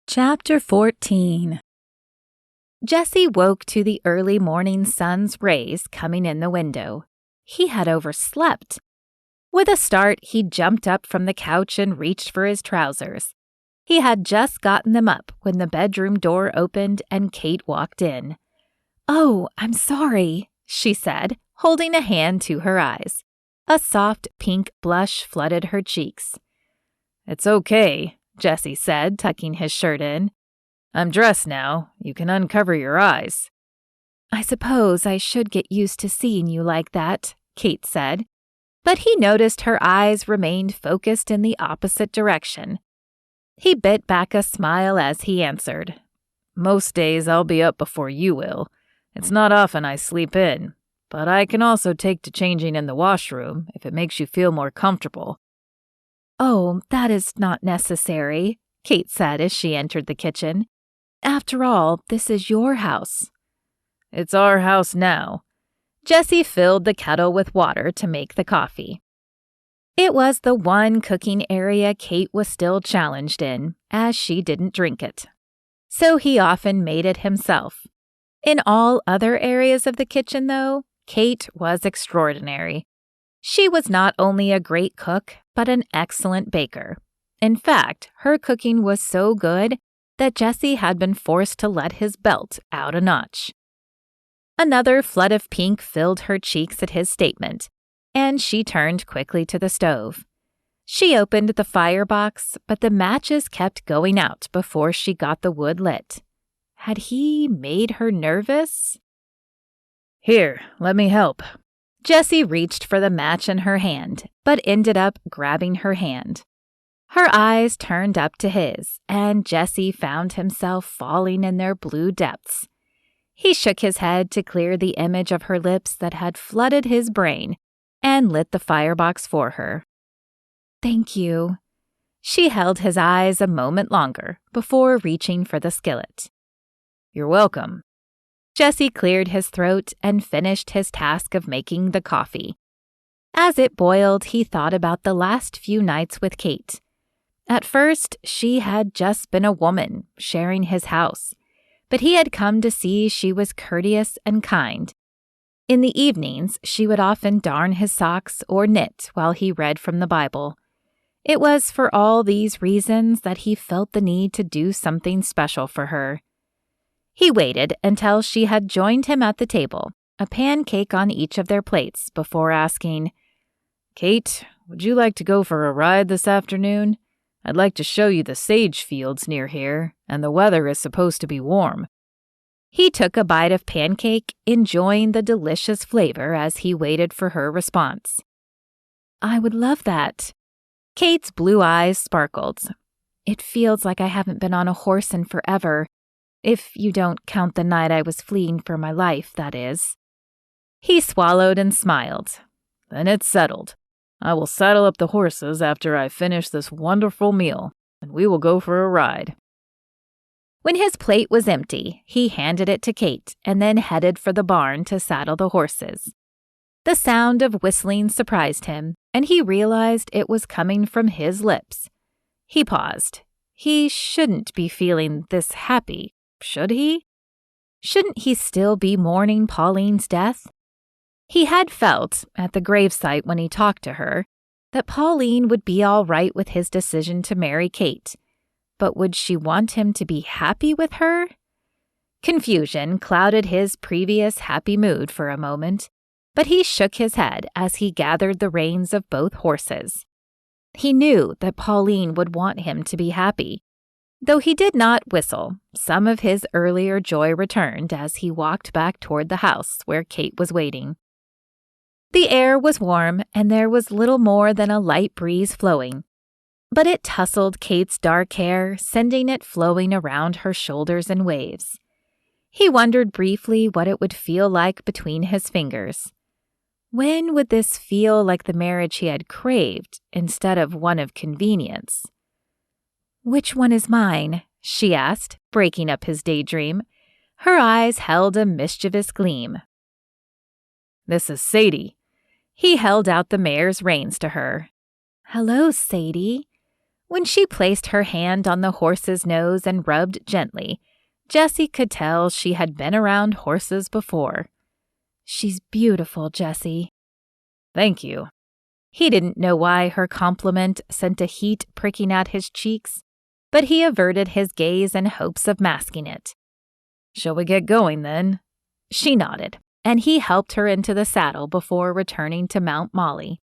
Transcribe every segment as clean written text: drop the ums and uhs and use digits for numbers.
Chapter 14. Jesse woke to the early morning sun's rays coming in the window. He had overslept. With a start, he jumped up from the couch and reached for his trousers. He had just gotten them up when the bedroom door opened and Kate walked in. "Oh, I'm sorry," she said, holding a hand to her eyes. A soft pink blush flooded her cheeks. "It's okay," Jesse said, tucking his shirt in. "I'm dressed now. You can uncover your eyes." "I suppose I should get used to seeing you like that," Kate said. But he noticed her eyes remained focused in the opposite direction. He bit back a smile as he answered. "Most days I'll be up before you will. It's not often I sleep in, but I can also take to changing in the washroom if it makes you feel more comfortable." "Oh, that is not necessary," Kate said as she entered the kitchen. "After all, this is your house." "It's our house now." Jesse filled the kettle with water to make the coffee. It was the one cooking area Kate was still challenged in, as she didn't drink it. So he often made it himself. In all other areas of the kitchen, though, Kate was extraordinary. She was not only a great cook, but an excellent baker. In fact, her cooking was so good that Jesse had been forced to let his belt out a notch. Another flood of pink filled her cheeks at his statement, and she turned quickly to the stove. She opened the firebox, but the matches kept going out before she got the wood lit. Had he made her nervous? "Here, let me help." Jesse reached for the match in her hand, but ended up grabbing her hand. Her eyes turned up to his, and Jesse found himself falling in their blue depths. He shook his head to clear the image of her lips that had flooded his brain and lit the firebox for her. "Thank you." She held his eyes a moment longer before reaching for the skillet. "You're welcome." Jesse cleared his throat and finished his task of making the coffee. As it boiled, he thought about the last few nights with Kate. At first, she had just been a woman sharing his house, but he had come to see she was courteous and kind. In the evenings, she would often darn his socks or knit while he read from the Bible. It was for all these reasons that he felt the need to do something special for her. He waited until she had joined him at the table, a pancake on each of their plates, before asking, "Kate, would you like to go for a ride this afternoon? I'd like to show you the sage fields near here, and the weather is supposed to be warm." He took a bite of pancake, enjoying the delicious flavor as he waited for her response. "I would love that." Kate's blue eyes sparkled. "It feels like I haven't been on a horse in forever. If you don't count the night I was fleeing for my life, that is." He swallowed and smiled. "Then it's settled. I will saddle up the horses after I finish this wonderful meal, and we will go for a ride." When his plate was empty, he handed it to Kate and then headed for the barn to saddle the horses. The sound of whistling surprised him, and he realized it was coming from his lips. He paused. He shouldn't be feeling this happy, should he? Shouldn't he still be mourning Pauline's death? He had felt, at the gravesite when he talked to her, that Pauline would be all right with his decision to marry Kate. But would she want him to be happy with her? Confusion clouded his previous happy mood for a moment, but he shook his head as he gathered the reins of both horses. He knew that Pauline would want him to be happy. Though he did not whistle, some of his earlier joy returned as he walked back toward the house where Kate was waiting. The air was warm, and there was little more than a light breeze flowing, but it tousled Kate's dark hair, sending it flowing around her shoulders in waves. He wondered briefly what it would feel like between his fingers. When would this feel like the marriage he had craved instead of one of convenience? "Which one is mine?" she asked, breaking up his daydream. Her eyes held a mischievous gleam. "This is Sadie." He held out the mare's reins to her. "Hello, Sadie." When she placed her hand on the horse's nose and rubbed gently, Jesse could tell she had been around horses before. "She's beautiful, Jesse." "Thank you." He didn't know why her compliment sent a heat pricking at his cheeks, but he averted his gaze in hopes of masking it. "Shall we get going, then?" She nodded, and he helped her into the saddle before returning to Mount Molly.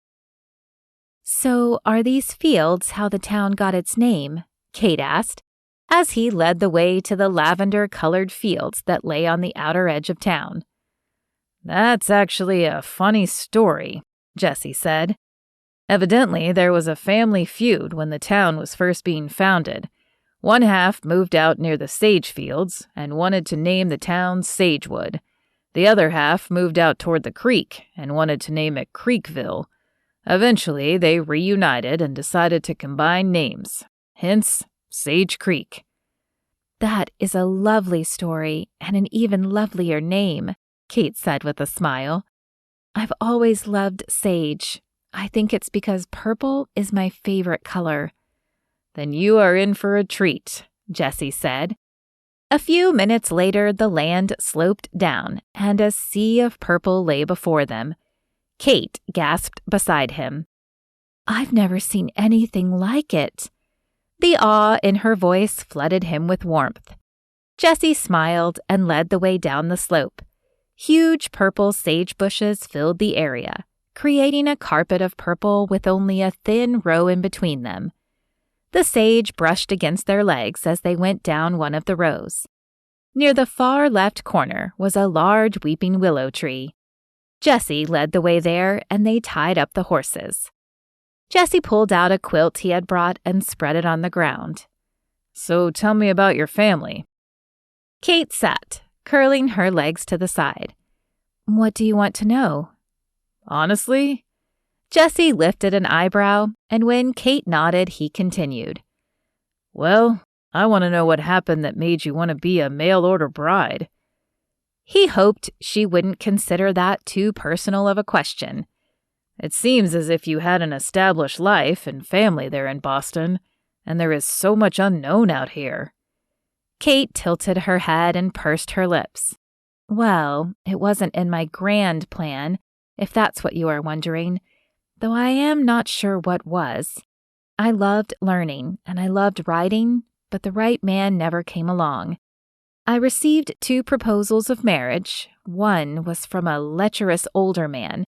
"So are these fields how the town got its name?" Kate asked, as he led the way to the lavender-colored fields that lay on the outer edge of town. "That's actually a funny story," Jesse said. "Evidently, there was a family feud when the town was first being founded. One half moved out near the sage fields and wanted to name the town Sagewood. The other half moved out toward the creek and wanted to name it Creekville. Eventually, they reunited and decided to combine names, hence Sage Creek." "That is a lovely story and an even lovelier name," Kate said with a smile. "I've always loved sage. I think it's because purple is my favorite color." "Then you are in for a treat," Jesse said. A few minutes later, the land sloped down, and a sea of purple lay before them. Kate gasped beside him. "I've never seen anything like it." The awe in her voice flooded him with warmth. Jesse smiled and led the way down the slope. Huge purple sage bushes filled the area, creating a carpet of purple with only a thin row in between them. The sage brushed against their legs as they went down one of the rows. Near the far left corner was a large weeping willow tree. Jesse led the way there, and they tied up the horses. Jesse pulled out a quilt he had brought and spread it on the ground. "So tell me about your family." Kate sat, curling her legs to the side. "What do you want to know?" "Honestly?" Jesse lifted an eyebrow, and when Kate nodded, he continued. "Well, I want to know what happened that made you want to be a mail-order bride." He hoped she wouldn't consider that too personal of a question. "It seems as if you had an established life and family there in Boston, and there is so much unknown out here." Kate tilted her head and pursed her lips. "Well, it wasn't in my grand plan, if that's what you are wondering, though I am not sure what was. I loved learning, and I loved writing, but the right man never came along. I received 2 proposals of marriage. One was from a lecherous older man,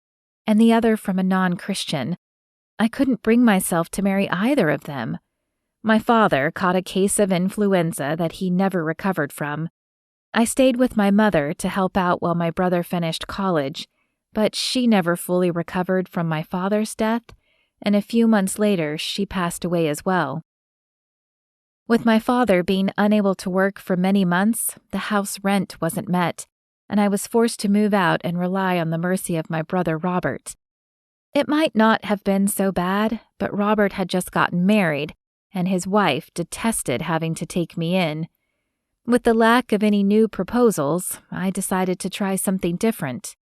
and the other from a non-Christian. I couldn't bring myself to marry either of them. My father caught a case of influenza that he never recovered from. I stayed with my mother to help out while my brother finished college, but she never fully recovered from my father's death, and a few months later she passed away as well. With my father being unable to work for many months, the house rent wasn't met, and I was forced to move out and rely on the mercy of my brother Robert. It might not have been so bad, but Robert had just gotten married, and his wife detested having to take me in. With the lack of any new proposals, I decided to try something different."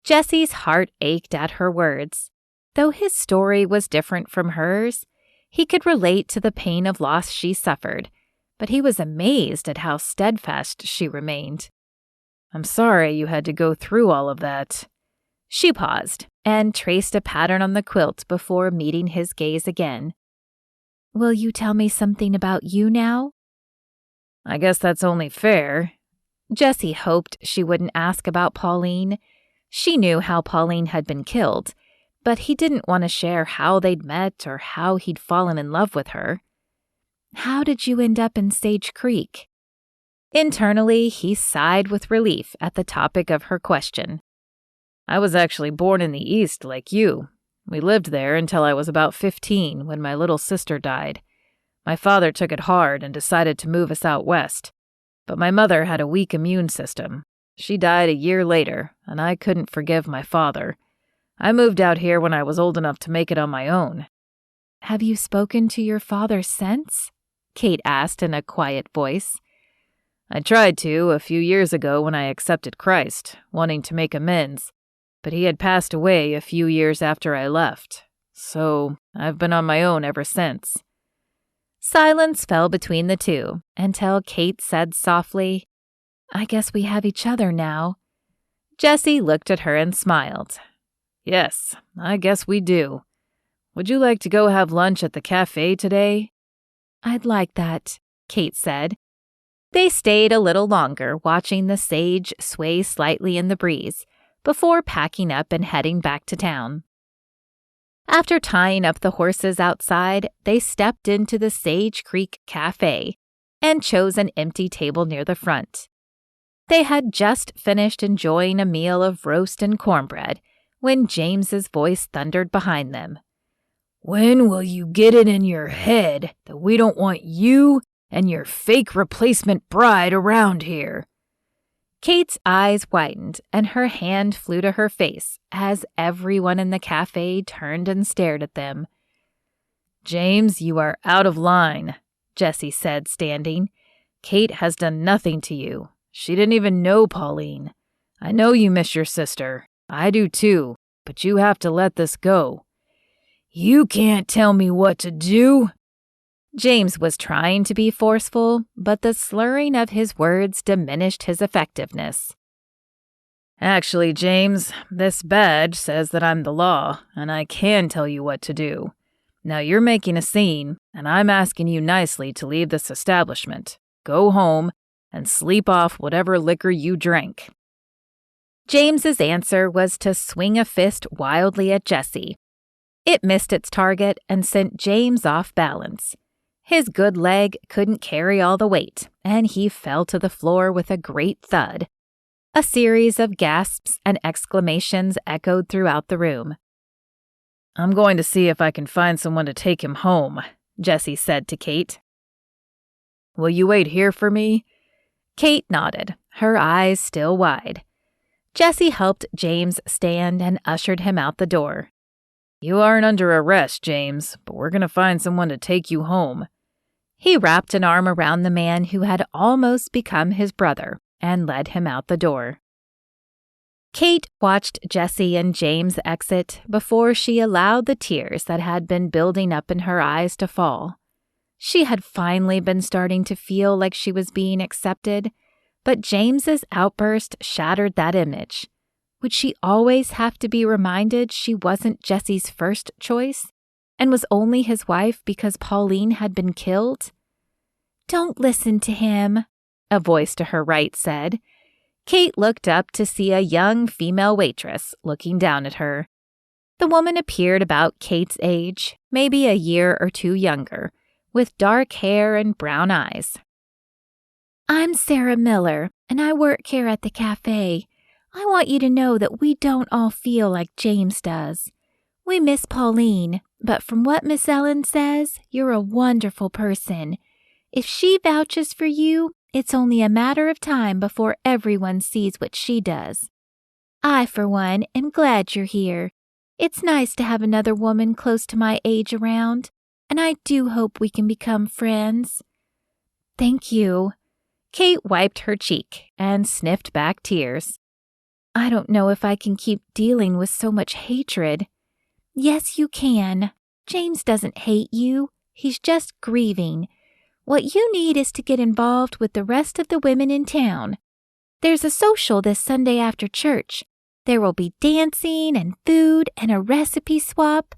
Jesse's heart ached at her words. Though his story was different from hers, he could relate to the pain of loss she suffered, but he was amazed at how steadfast she remained. "I'm sorry you had to go through all of that." She paused and traced a pattern on the quilt before meeting his gaze again. "Will you tell me something about you now?" "I guess that's only fair." Jesse hoped she wouldn't ask about Pauline. She knew how Pauline had been killed, but he didn't want to share how they'd met or how he'd fallen in love with her. "How did you end up in Sage Creek?" Internally, he sighed with relief at the topic of her question. "I was actually born in the East like you. We lived there until I was about 15 when my little sister died. My father took it hard and decided to move us out west. But my mother had a weak immune system. She died a year later, and I couldn't forgive my father. I moved out here when I was old enough to make it on my own." "Have you spoken to your father since?" Kate asked in a quiet voice. "I tried to a few years ago when I accepted Christ, wanting to make amends, but he had passed away a few years after I left, so I've been on my own ever since." Silence fell between the two until Kate said softly, "I guess we have each other now." Jesse looked at her and smiled. "Yes, I guess we do. Would you like to go have lunch at the cafe today?" "I'd like that," Kate said. They stayed a little longer, watching the sage sway slightly in the breeze, before packing up and heading back to town. After tying up the horses outside, they stepped into the Sage Creek Cafe and chose an empty table near the front. They had just finished enjoying a meal of roast and cornbread when James's voice thundered behind them. "When will you get it in your head that we don't want you and your fake replacement bride around here?" Kate's eyes widened and her hand flew to her face as everyone in the cafe turned and stared at them. "James, you are out of line," Jesse said, standing. "Kate has done nothing to you. She didn't even know Pauline. I know you miss your sister. I do too, but you have to let this go." "You can't tell me what to do." James was trying to be forceful, but the slurring of his words diminished his effectiveness. "Actually, James, this badge says that I'm the law, and I can tell you what to do. Now you're making a scene, and I'm asking you nicely to leave this establishment, go home, and sleep off whatever liquor you drank." James's answer was to swing a fist wildly at Jesse. It missed its target and sent James off balance. His good leg couldn't carry all the weight, and he fell to the floor with a great thud. A series of gasps and exclamations echoed throughout the room. "I'm going to see if I can find someone to take him home," Jesse said to Kate. "Will you wait here for me?" Kate nodded, her eyes still wide. Jesse helped James stand and ushered him out the door. "You aren't under arrest, James, but we're going to find someone to take you home." He wrapped an arm around the man who had almost become his brother and led him out the door. Kate watched Jesse and James exit before she allowed the tears that had been building up in her eyes to fall. She had finally been starting to feel like she was being accepted, but James's outburst shattered that image. Would she always have to be reminded she wasn't Jesse's first choice and was only his wife because Pauline had been killed? "Don't listen to him," a voice to her right said. Kate looked up to see a young female waitress looking down at her. The woman appeared about Kate's age, maybe a year or two younger, with dark hair and brown eyes. "I'm Sarah Miller, and I work here at the cafe. I want you to know that we don't all feel like James does. We miss Pauline, but from what Miss Ellen says, you're a wonderful person. If she vouches for you, it's only a matter of time before everyone sees what she does. I, for one, am glad you're here. It's nice to have another woman close to my age around, and I do hope we can become friends." "Thank you." Kate wiped her cheek and sniffed back tears. "I don't know if I can keep dealing with so much hatred." "Yes, you can. James doesn't hate you. He's just grieving. What you need is to get involved with the rest of the women in town. There's a social this Sunday after church. There will be dancing and food and a recipe swap.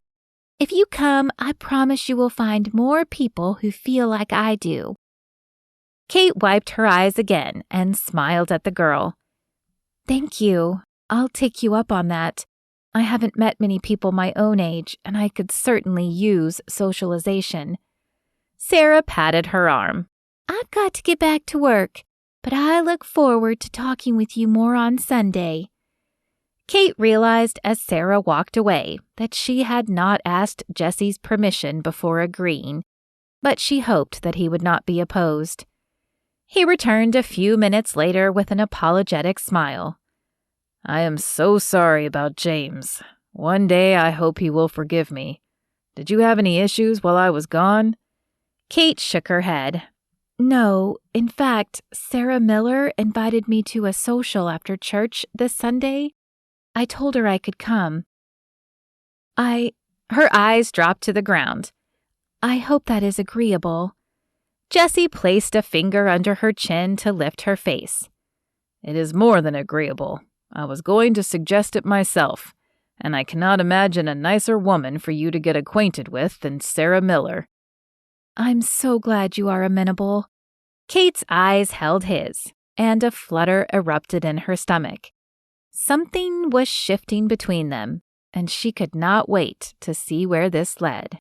If you come, I promise you will find more people who feel like I do." Kate wiped her eyes again and smiled at the girl. "Thank you. I'll take you up on that. I haven't met many people my own age, and I could certainly use socialization." Sarah patted her arm. "I've got to get back to work, but I look forward to talking with you more on Sunday." Kate realized as Sarah walked away that she had not asked Jesse's permission before agreeing, but she hoped that he would not be opposed. He returned a few minutes later with an apologetic smile. "I am so sorry about James. One day I hope he will forgive me. Did you have any issues while I was gone?" Kate shook her head. "No, in fact, Sarah Miller invited me to a social after church this Sunday. I told her I could come." Her eyes dropped to the ground. "I hope that is agreeable." Jesse placed a finger under her chin to lift her face. It is more than agreeable. I was going to suggest it myself, and I cannot imagine a nicer woman for you to get acquainted with than Sarah Miller. I'm so glad you are amenable. Kate's eyes held his, and a flutter erupted in her stomach. Something was shifting between them, and she could not wait to see where this led.